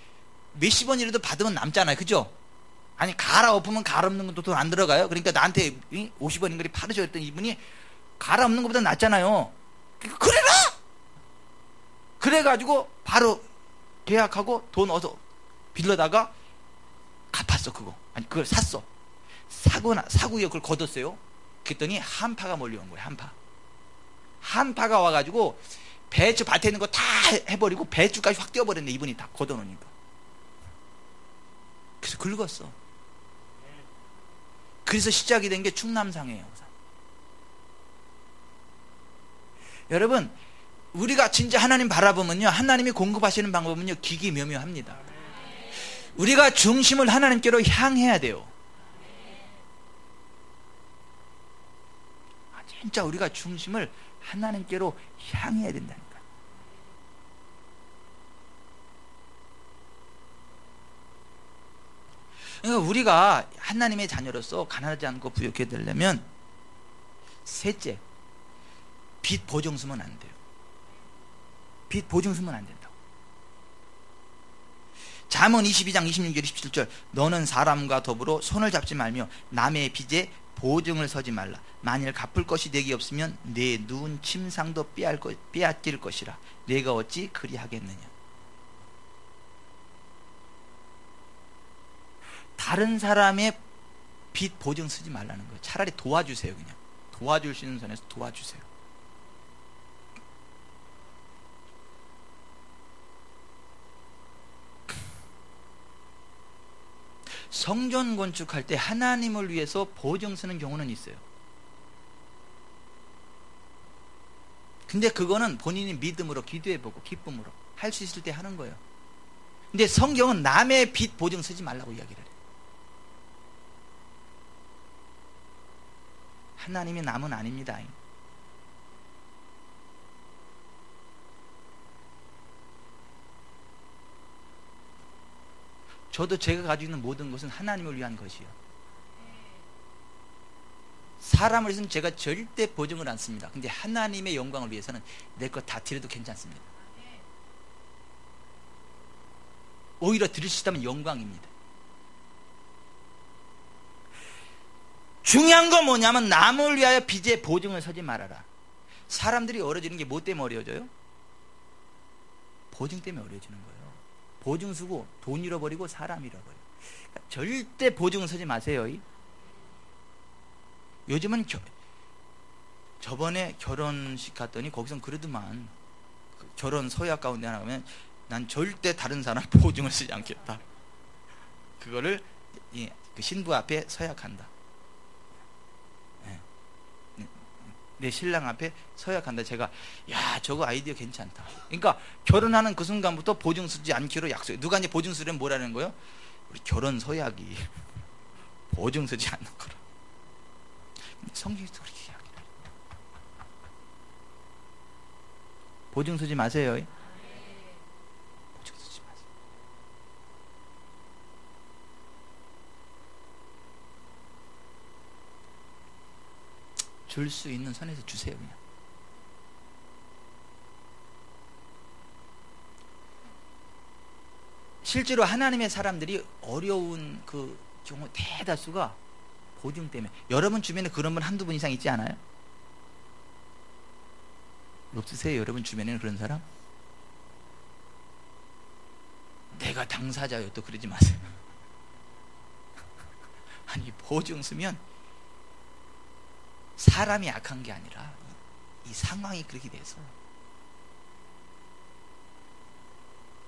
S1: 몇십 원이라도 받으면 남잖아요. 그죠? 아니 갈아엎으면 갈아엎는 것도 돈 안 들어가요. 그러니까 나한테 50원인 거리 팔으셔 했더니 이분이 갈아엎는 것보다 낫잖아요. 그래라! 그래가지고 바로 계약하고 돈 얻어 빌려다가 갚았어. 그거 아니 그걸 샀어. 사고요 그걸 걷었어요. 그랬더니 한파가 몰려온 거예요. 한파가 와가지고 배추 밭에 있는 거 다 해버리고 배추까지 확 떼어버렸네. 이분이 다 걷어놓으니까. 그래서 긁었어. 그래서 시작이 된 게 충남상해예요. 여러분 우리가 진짜 하나님 바라보면요, 하나님이 공급하시는 방법은요 기기묘묘합니다. 우리가 중심을 하나님께로 향해야 돼요. 진짜 우리가 중심을 하나님께로 향해야 된다니까. 그러니까 우리가 하나님의 자녀로서 가난하지 않고 부유하게 되려면 셋째, 빚 보증 쓰면 안 돼요. 빚 보증 쓰면 안 된다고. 잠언 22장 26절 27절 너는 사람과 더불어 손을 잡지 말며 남의 빚에 보증을 서지 말라. 만일 갚을 것이 내게 없으면 내 누운 침상도 빼앗길 것이라. 내가 어찌 그리하겠느냐. 다른 사람의 빚 보증 쓰지 말라는 거예요. 차라리 도와주세요. 그냥 도와줄 수 있는 선에서 도와주세요. 성전 건축할 때 하나님을 위해서 보증 쓰는 경우는 있어요. 근데 그거는 본인이 믿음으로 기도해보고 기쁨으로 할 수 있을 때 하는 거예요. 근데 성경은 남의 빚 보증 쓰지 말라고 이야기를 해요. 하나님이 남은 아닙니다. 저도 제가 가지고 있는 모든 것은 하나님을 위한 것이요. 사람을 위해서는 제가 절대 보증을 안 씁니다. 근데 하나님의 영광을 위해서는 내 것 다 드려도 괜찮습니다. 오히려 드릴 수 있다면 영광입니다. 중요한 건 뭐냐면 남을 위하여 빚에 보증을 서지 말아라. 사람들이 어려지는 게 뭐 때문에 어려져요? 보증 때문에 어려지는 거예요. 보증 쓰고 돈 잃어버리고 사람 잃어버리고. 그러니까 절대 보증을 서지 마세요. 요즘은 저번에 결혼식 갔더니 거기선 그러더만 결혼 서약 가운데 하나 가면 난 절대 다른 사람 보증을 쓰지 않겠다. 그거를 그 신부 앞에 서약한다. 내 신랑 앞에 서약한다. 제가 야 저거 아이디어 괜찮다. 그러니까 결혼하는 그 순간부터 보증 쓰지 않기로 약속해. 누가 이제 보증 쓰려면 뭐라는 거예요? 우리 결혼 서약이 보증 쓰지 않는 거라. 성경에서 그렇게 이야기해요. 보증 쓰지 마세요. 보증 쓰지 마세요. 줄 수 있는 선에서 주세요. 그냥. 실제로 하나님의 사람들이 어려운 그 경우 대다수가 보증 때문에. 여러분 주변에 그런 분 한두 분 이상 있지 않아요? 없으세요? 여러분 주변에는 그런 사람? 내가 당사자요. 또 그러지 마세요. 아니, 보증 쓰면 사람이 약한 게 아니라 이 상황이 그렇게 돼서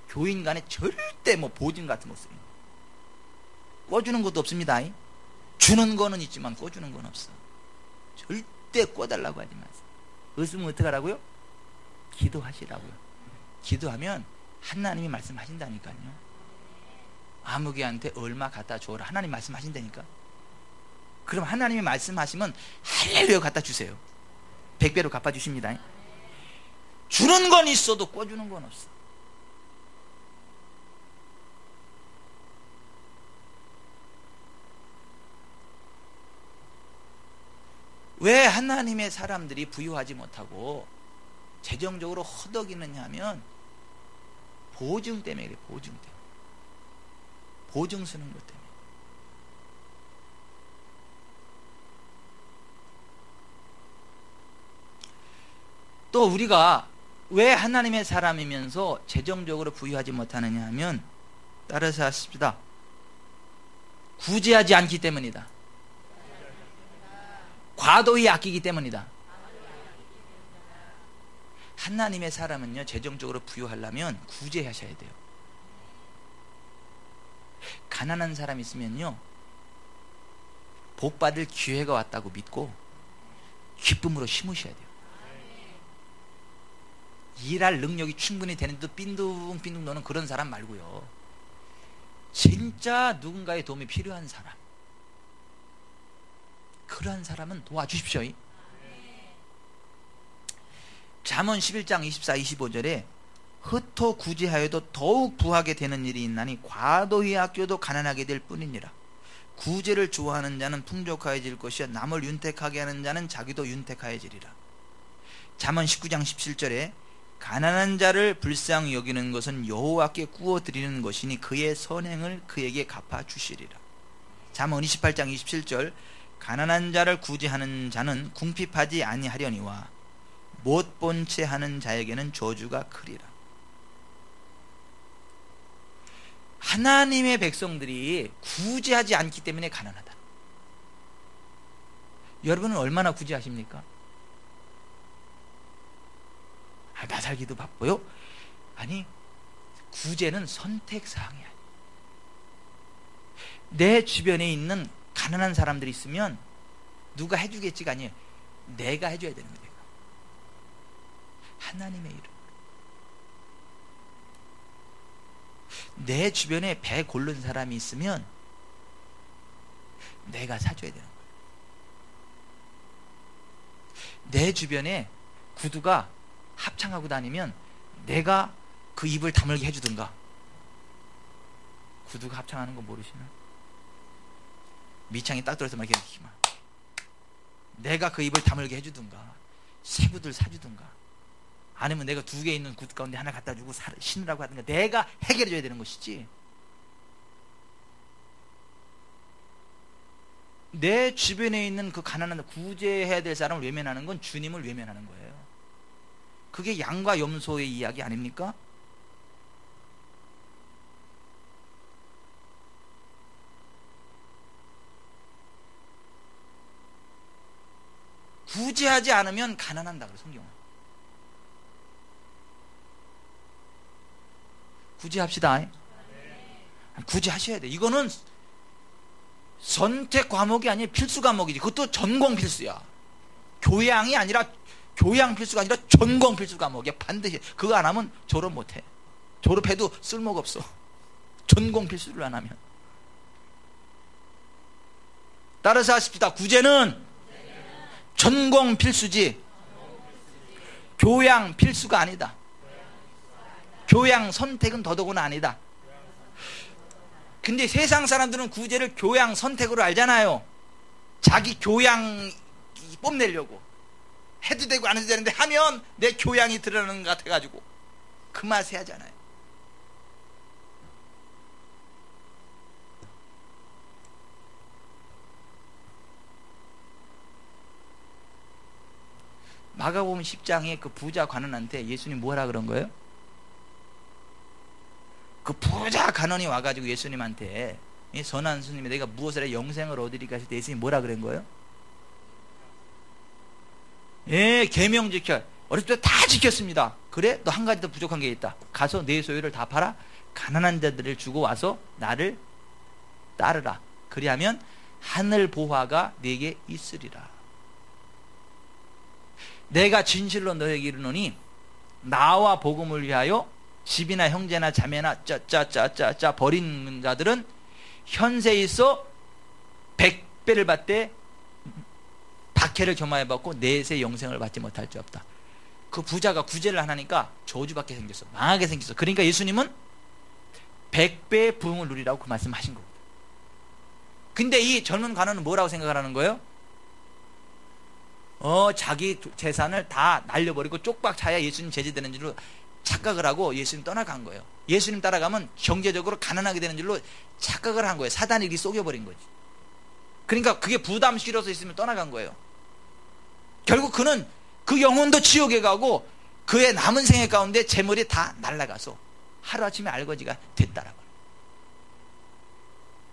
S1: 교인 간에 절대 뭐 보증 같은 거 써요. 꿔주는 것도 없습니다. 주는 거는 있지만 꿔주는 건 없어. 절대 꿔달라고 하지 마세요. 없으면 어떡하라고요? 기도하시라고요. 기도하면 하나님이 말씀하신다니까요. 아무개한테 얼마 갖다 줘라. 하나님 말씀하신다니까. 그럼 하나님이 말씀하시면 할렐루야 갖다 주세요. 100배로 갚아주십니다. 주는 건 있어도 꿔주는 건 없어. 왜 하나님의 사람들이 부유하지 못하고 재정적으로 허덕이느냐 하면 보증 때문에 그래. 보증 때문에. 보증 쓰는 것 때문에. 또 우리가 왜 하나님의 사람이면서 재정적으로 부유하지 못하느냐 하면 따라서 하십시다. 구제하지 않기 때문이다. 과도히 아끼기 때문이다. 하나님의 사람은요, 재정적으로 부유하려면 구제하셔야 돼요. 가난한 사람 있으면요, 복 받을 기회가 왔다고 믿고 기쁨으로 심으셔야 돼요. 일할 능력이 충분히 되는데도 빈둥빈둥 노는 그런 사람 말고요, 진짜 누군가의 도움이 필요한 사람, 그러한 사람은 도와주십시오. 잠언 11장 24, 25절에 흩어 구제하여도 더욱 부하게 되는 일이 있나니 과도히 아껴도 가난하게 될 뿐이니라. 구제를 좋아하는 자는 풍족하여질 것이요 남을 윤택하게 하는 자는 자기도 윤택하여지리라. 잠언 19장 17절에 가난한 자를 불쌍히 여기는 것은 여호와께 구워 드리는 것이니 그의 선행을 그에게 갚아 주시리라. 잠언 28장 27절 가난한 자를 구제하는 자는 궁핍하지 아니하려니와 못 본 채 하는 자에게는 저주가 크리라. 하나님의 백성들이 구제하지 않기 때문에 가난하다. 여러분은 얼마나 구제하십니까? 나 살기도 바빠요? 아니, 구제는 선택사항이야. 내 주변에 있는 가난한 사람들이 있으면 누가 해주겠지가 아니에요. 내가 해줘야 되는 거예요. 하나님의 이름. 내 주변에 배 고른 사람이 있으면 내가 사줘야 되는 거예요. 내 주변에 구두가 합창하고 다니면 내가 그 입을 다물게 해주든가. 구두가 합창하는 거 모르시나? 밑창이 딱 들어서 막 이렇게 내가 그 입을 다물게 해주든가, 새 구두를 사주든가, 아니면 내가 두 개 있는 구두 가운데 하나 갖다 주고 신으라고 하든가, 내가 해결해 줘야 되는 것이지. 내 주변에 있는 그 가난한 구제해야 될 사람을 외면하는 건 주님을 외면하는 거예요. 그게 양과 염소의 이야기 아닙니까? 구제하지 않으면 가난한다 그래 성경은. 구제합시다. 구제하셔야 돼. 이거는 선택 과목이 아니라 필수 과목이지. 그것도 전공 필수야. 교양 필수가 아니라 전공 필수 과목이야. 반드시 그거 안 하면 졸업 못해. 졸업해도 쓸모가 없어. 전공 필수를 안 하면. 따라서 하십시다. 구제는 전공 필수지 교양 필수가 아니다. 교양 선택은 더더구나 아니다. 근데 세상 사람들은 구제를 교양 선택으로 알잖아요. 자기 교양 뽐내려고. 해도 되고 안 해도 되는데 하면 내 교양이 드러나는 것 같아가지고 그 맛에 하잖아요. 마가복음 10장에 그 부자 관원한테 예수님 뭐라 그런 거예요? 그 부자 관원이 와가지고 예수님한테 선한 스님이 내가 무엇을 해 영생을 얻으리까 했을 때 예수님이 뭐라 그런 거예요? 예, 계명 지켜. 어렸을 때 다 지켰습니다. 그래? 너 한 가지 더 부족한 게 있다. 가서 내 소유를 다 팔아 가난한 자들을 주고 와서 나를 따르라. 그리하면 하늘 보화가 네게 있으리라. 내가 진실로 너에게 이르노니 나와 복음을 위하여 집이나 형제나 자매나 짜짜짜짜짜 버린 자들은 현세에 있어 100배를 받되 박해를 겸하여 받고 내세 영생을 받지 못할 수 없다. 그 부자가 구제를 안 하니까 저주받게 생겼어. 망하게 생겼어. 그러니까 예수님은 100배의 부흥을 누리라고 그 말씀하신 겁니다. 근데 이 젊은 관원은 뭐라고 생각하는 거예요? 자기 재산을 다 날려버리고 쪽박 차야 예수님 제재되는 줄로 착각을 하고 예수님 떠나간 거예요. 예수님 따라가면 경제적으로 가난하게 되는 줄로 착각을 한 거예요. 사단이 이렇게 속여버린 거지. 그러니까 그게 부담 실어서 있으면 떠나간 거예요. 결국 그는 그 영혼도 지옥에 가고 그의 남은 생애 가운데 재물이 다 날아가서 하루아침에 알거지가 됐다라고.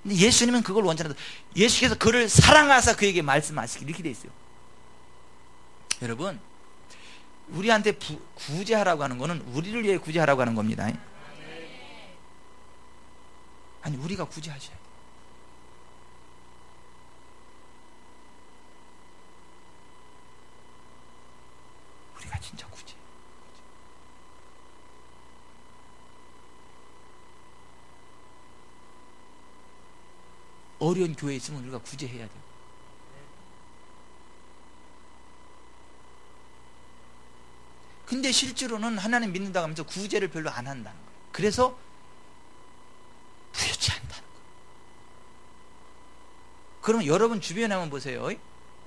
S1: 근데 예수님은 그걸 원치 않아서 예수께서 그를 사랑하사 그에게 말씀하시기 이렇게 돼 있어요. 여러분, 우리한테 구제하라고 하는 거는 우리를 위해 구제하라고 하는 겁니다. 아니, 우리가 구제하셔야 돼요. 우리가 진짜 구제. 어려운 교회에 있으면 우리가 구제해야 돼요. 근데 실제로는 하나님 믿는다고 하면서 구제를 별로 안 한다는 거예요. 그래서 부유치 않다는 거예요. 그러면 여러분 주변에 한번 보세요.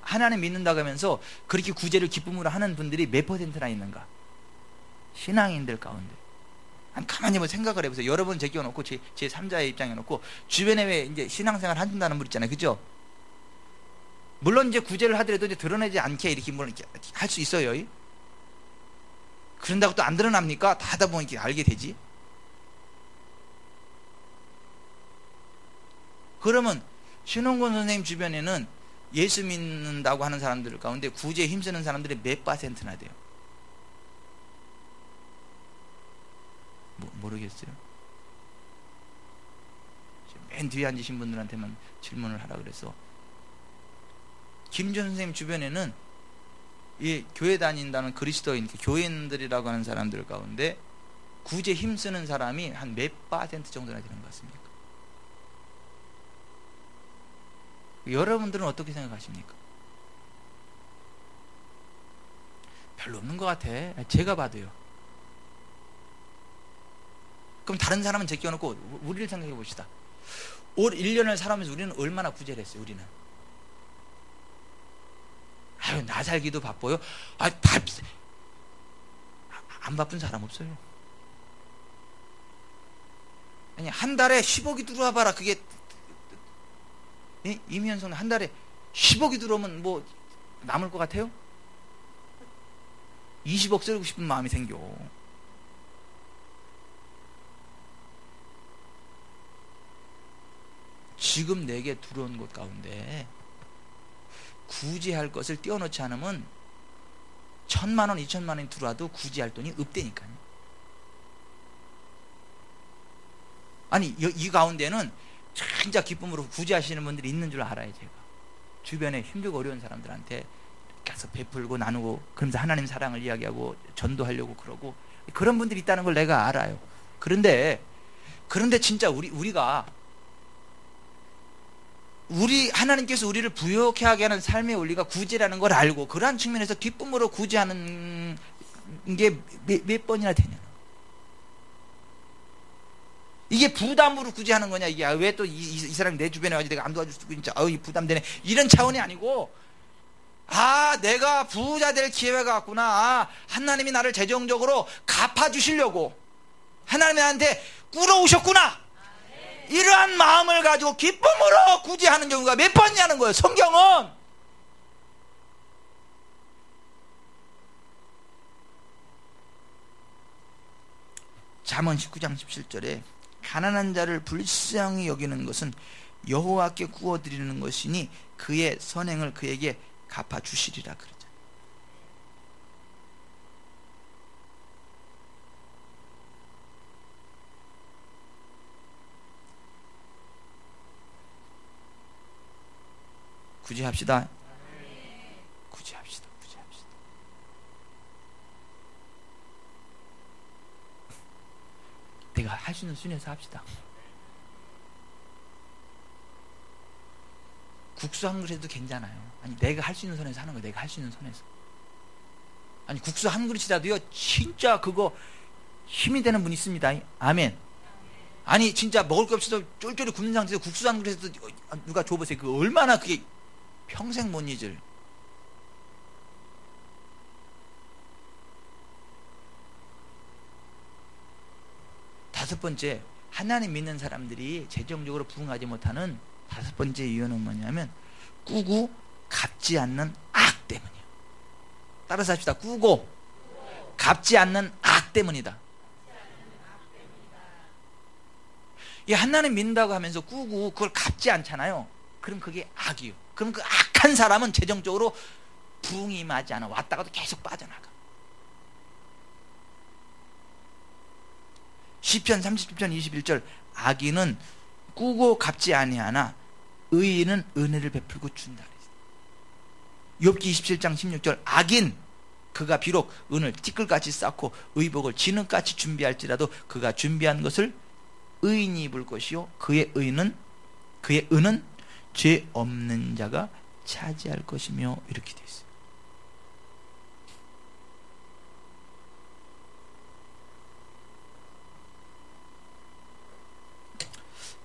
S1: 하나님 믿는다고 하면서 그렇게 구제를 기쁨으로 하는 분들이 몇 퍼센트나 있는가? 신앙인들 가운데. 아니, 가만히 한번 생각을 해보세요. 여러분 제껴놓고 제 3자의 입장에 놓고 주변에 왜 이제 신앙생활 한다는 분 있잖아요. 그죠? 물론 이제 구제를 하더라도 이제 드러내지 않게 이렇게 물론 할 수 있어요. 그런다고 또 안 드러납니까? 다 하다 보면 이렇게 알게 되지. 그러면 신홍권 선생님 주변에는 예수 믿는다고 하는 사람들 가운데 구제에 힘쓰는 사람들이 몇 퍼센트나 돼요? 모르겠어요. 맨 뒤에 앉으신 분들한테만 질문을 하라 그래서 김준 선생님 주변에는 이 교회 다닌다는 그리스도인 교인들이라고 하는 사람들 가운데 구제 힘쓰는 사람이 한 몇 퍼센트 정도나 되는 것 같습니까? 여러분들은 어떻게 생각하십니까? 별로 없는 것 같아. 제가 봐도요. 그럼 다른 사람은 제껴놓고 우리를 생각해 봅시다. 올 1년을 살아오면서 우리는 얼마나 구제를 했어요? 우리는 아유, 나 살기도 바빠요. 안 바쁜 사람 없어요. 아니, 한 달에 10억이 들어와 봐라. 그게 이면선 한 달에 10억이 들어오면 뭐 남을 것 같아요? 20억 쓰고 싶은 마음이 생겨. 지금 내게 들어온 것 가운데 구제할 것을 떼어놓지 않으면 1,000만 원, 2,000만 원이 들어와도 구제할 돈이 없다니까요. 아니, 이 가운데는 진짜 기쁨으로 구제하시는 분들이 있는 줄 알아요. 제가 주변에 힘들고 어려운 사람들한테 가서 베풀고 나누고 그러면서 하나님 사랑을 이야기하고 전도하려고 그러고 그런 분들이 있다는 걸 내가 알아요. 그런데 진짜 우리가 하나님께서 우리를 부유하게 하게 하는 삶의 원리가 구제라는 걸 알고 그러한 측면에서 기쁨으로 구제하는 게 몇 번이나 되냐. 이게 부담으로 구제하는 거냐. 이게 왜 또 이 사람이 내 주변에 와서 내가 안 도와줄 수도 있지. 이 부담되네. 이런 차원이 아니고 내가 부자 될 기회가 왔구나. 하나님이 나를 재정적으로 갚아주시려고 하나님이 나한테 꿇어오셨구나. 이러한 마음을 가지고 기쁨으로 구제하는 경우가 몇 번이냐는 거예요. 성경은 잠언 19장 17절에 가난한 자를 불쌍히 여기는 것은 여호와께 구워드리는 것이니 그의 선행을 그에게 갚아주시리라 그러죠. 굳이 합시다. 굳이 합시다. 내가 할 수 있는 순에서 합시다. 국수 한 그릇에도 괜찮아요. 아니 내가 할 수 있는 선에서 하는 거예요. 내가 할 수 있는 선에서. 아니 국수 한 그릇이라도요 진짜 그거 힘이 되는 분 있습니다. 아멘. 아니 진짜 먹을 거 없어서 쫄쫄이 굶는 상태에서 국수 한 그릇에도 누가 줘보세요. 그 얼마나 그게 평생 못 잊을. 다섯 번째, 하나님 믿는 사람들이 재정적으로 부흥하지 못하는 다섯 번째 이유는 뭐냐면 꾸고 갚지 않는 악 때문이에요. 따라서 합시다. 꾸고 갚지 않는 악 때문이다. 이 하나님 믿는다고 하면서 꾸고 그걸 갚지 않잖아요. 그럼 그게 악이요. 그럼 그 악한 사람은 재정적으로 부흥이 임하지 않아. 왔다가도 계속 빠져나가. 시편 37편 21절 악인은 꾸고 갚지 아니하나 의인은 은혜를 베풀고 준다. 욥기 27장 16절 악인 그가 비록 은을 티끌같이 쌓고 의복을 진흙같이 준비할지라도 그가 준비한 것을 의인이 입을 것이요 그의 은은 죄 없는 자가 차지할 것이며 이렇게 되어 있어요.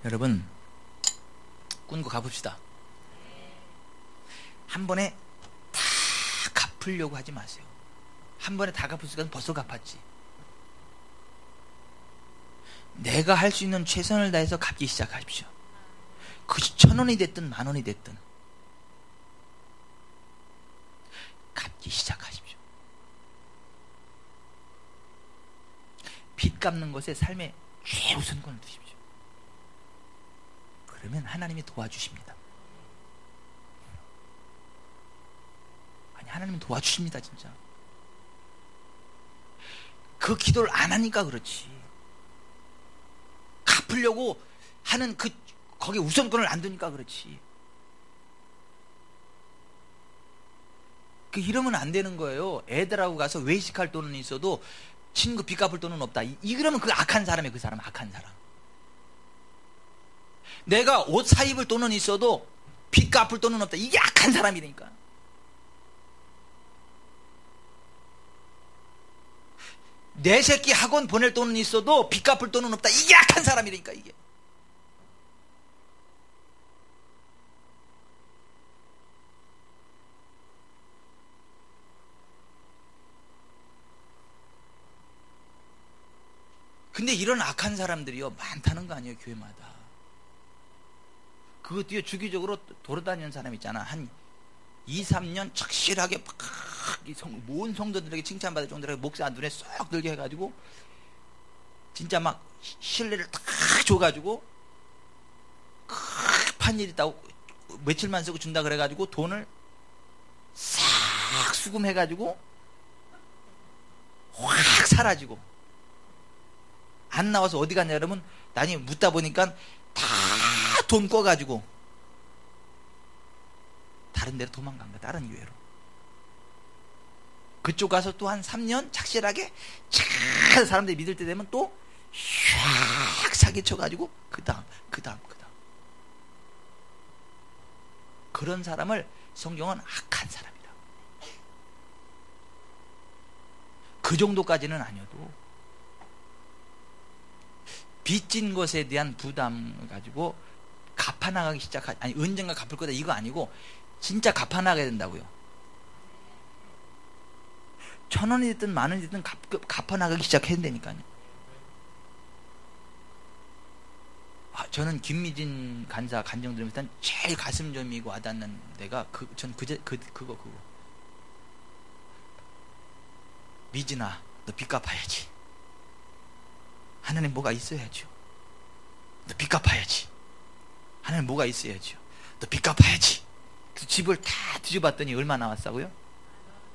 S1: 여러분 꾼 거 갚읍시다. 한 번에 다 갚으려고 하지 마세요. 한 번에 다 갚을 수가 벌써 갚았지. 내가 할 수 있는 최선을 다해서 갚기 시작하십시오. 그것이 1,000원이 됐든 10,000원이 됐든 갚기 시작하십시오. 빚 갚는 것에 삶의 최우선권을 두십시오. 그러면 하나님이 도와주십니다. 아니 하나님이 도와주십니다. 진짜 그 기도를 안 하니까 그렇지. 갚으려고 하는 거기에 우선권을 안 두니까 그렇지. 이러면 안 되는 거예요. 애들하고 가서 외식할 돈은 있어도 친구 빚 갚을 돈은 없다. 이러면 그 악한 사람이에요. 그 사람 악한 사람. 내가 옷 사 입을 돈은 있어도 빚 갚을 돈은 없다. 이게 악한 사람이니까. 내 새끼 학원 보낼 돈은 있어도 빚 갚을 돈은 없다. 이게 악한 사람이니까 이게. 근데 이런 악한 사람들이요 많다는 거 아니에요. 교회마다. 그것도요 주기적으로 돌아다니는 사람 있잖아. 한 2, 3년 착실하게 막 모은 성도들에게 칭찬받을 정도로 목사 눈에 쏙 들게 해가지고 진짜 막 신뢰를 딱 줘가지고 급한 일 있다고 며칠만 쓰고 준다 그래가지고 돈을 싹 수금해가지고 확 사라지고 안 나와서 어디 갔냐 그러면 나중에 묻다 보니까 다 돈 꿔가지고 다른 데로 도망간 거야. 다른 교회로. 그쪽 가서 또 한 3년 착실하게 잘 사람들이 믿을 때 되면 또 휙 사기쳐가지고 그 다음 그런 사람을 성경은 악한 사람이다. 그 정도까지는 아니어도 빚진 것에 대한 부담을 가지고 갚아나가기 아니 언젠가 갚을 거다 이거 아니고 진짜 갚아나가야 된다고요. 1,000원이 됐든 10,000원이 됐든 갚아나가기 시작해야 된다니까요. 저는 김미진 간사 간정 들으면서 일단 제일 가슴 저미고 와닿는 데가 그거 미진아 너 빚 갚아야지. 하나님 뭐가 있어야죠. 너 빚 갚아야지. 하나님 뭐가 있어야죠. 너 빚 갚아야지. 그 집을 다 뒤져봤더니 얼마 나왔다고요?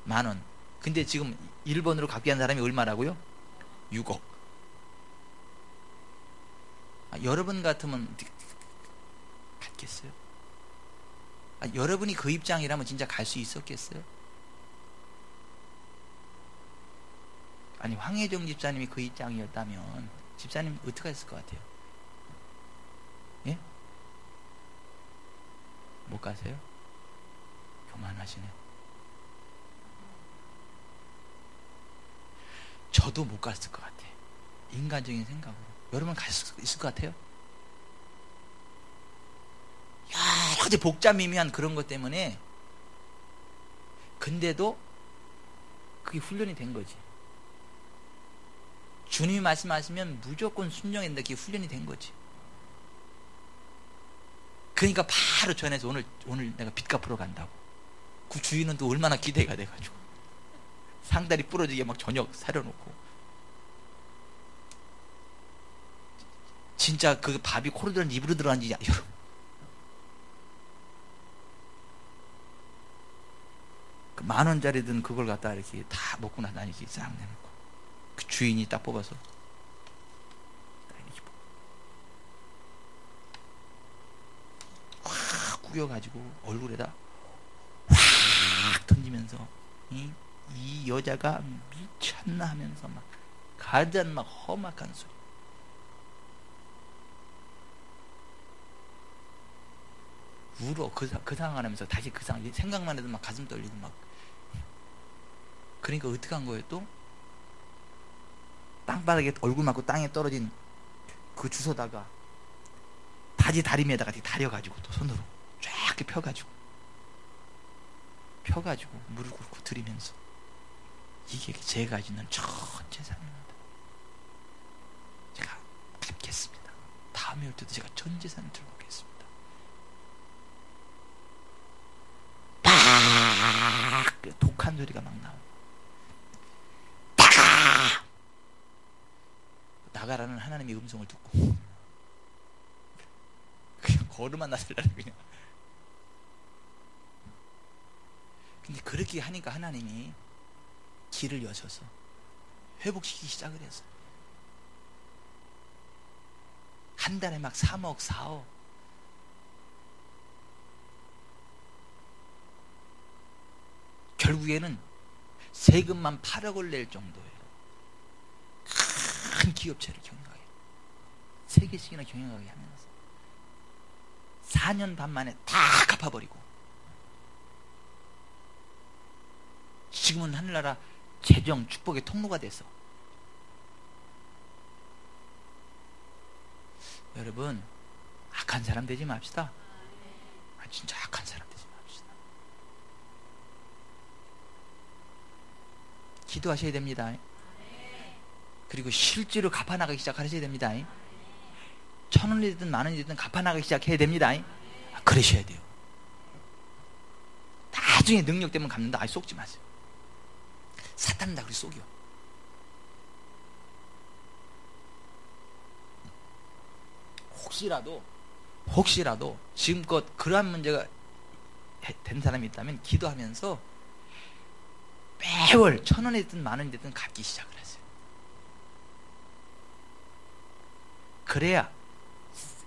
S1: 10,000원. 근데 지금 1번으로 갚게 한 사람이 얼마라고요? 6억. 여러분 같으면 갔겠어요? 여러분이 그 입장이라면 진짜 갈 수 있었겠어요? 아니, 황혜정 집사님이 그 입장이었다면 집사님 어떻게 했을 것 같아요? 예? 못 가세요? 교만하시네. 저도 못 갔을 것 같아. 인간적인 생각으로. 여러분 갈 수 있을 것 같아요? 여러 가지 복잡미미한 그런 것 때문에. 근데도 그게 훈련이 된 거지. 주님이 말씀하시면 무조건 순종해야 된다. 그게 훈련이 된 거지. 그러니까 바로 전해서 오늘 내가 빚 갚으러 간다고. 그 주인은 또 얼마나 기대가 돼가지고 상다리 부러지게 막 저녁 사려놓고, 진짜 그 밥이 코로 들어는지 입으로 들어가는지 여러분, 그 10,000원짜리든 그걸 갖다 이렇게 다 먹고 나서 이렇게 싹 내놓고, 그 주인이 딱 뽑아서 딱 이렇게 확 구겨가지고 얼굴에다 확 던지면서 이 여자가 미쳤나 하면서 막 가짠 막 험악한 소리. 울어. 그 상황 하면서 다시 그 상황 생각만 해도 막 가슴 떨리고 막. 그러니까 어떻게 한 거예요? 또 땅바닥에 얼굴 맞고 땅에 떨어진 그 주워다가 바지 다리미에다가 다려가지고 또 손으로 쫙 이렇게 펴가지고 무릎 꿇고 들이면서, 이게 제가 짓는 전 재산입니다. 제가 갚겠습니다. 다음에 올 때도 제가 전 재산을 들고 오겠습니다. 팍! 독한 소리가 막 나오고, 팍! 나가라는 하나님의 음성을 듣고 그냥 걸음만 나서려고 그냥. 근데 그렇게 하니까 하나님이 길을 여셔서 회복시키기 시작을 해서 한 달에 막 3억 4억. 결국에는 세금만 8억을 낼 정도예요. 큰 기업체를 경영하게, 3개씩이나 경영하게 하면서 4년 반 만에 다 갚아버리고, 지금은 하늘나라 재정 축복의 통로가 돼서. 여러분, 악한 사람 되지 맙시다. 진짜 악한 사람 되지 맙시다. 기도하셔야 됩니다. 그리고 실제로 갚아나가기 시작하셔야 됩니다. 1,000원이든 10,000원이 되든 갚아나가기 시작해야 됩니다. 그러셔야 돼요. 나중에 능력 때문에 갚는다. 속지 마세요. 사탄은 다 그렇게 속여. 혹시라도 지금껏 그러한 문제가 된 사람이 있다면 기도하면서 매월 1,000원이 됐든 10,000원이 됐든 갚기 시작을 하세요. 그래야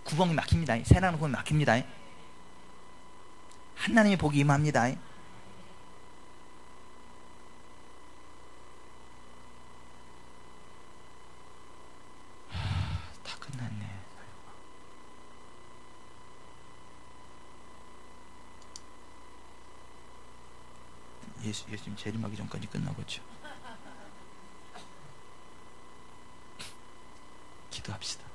S1: 구멍이 막힙니다. 새나는 구멍이 막힙니다. 하나님의 복이 임합니다. 다 끝났네. 예수님 재림하기 전까지 끝나겠죠. 기도합시다.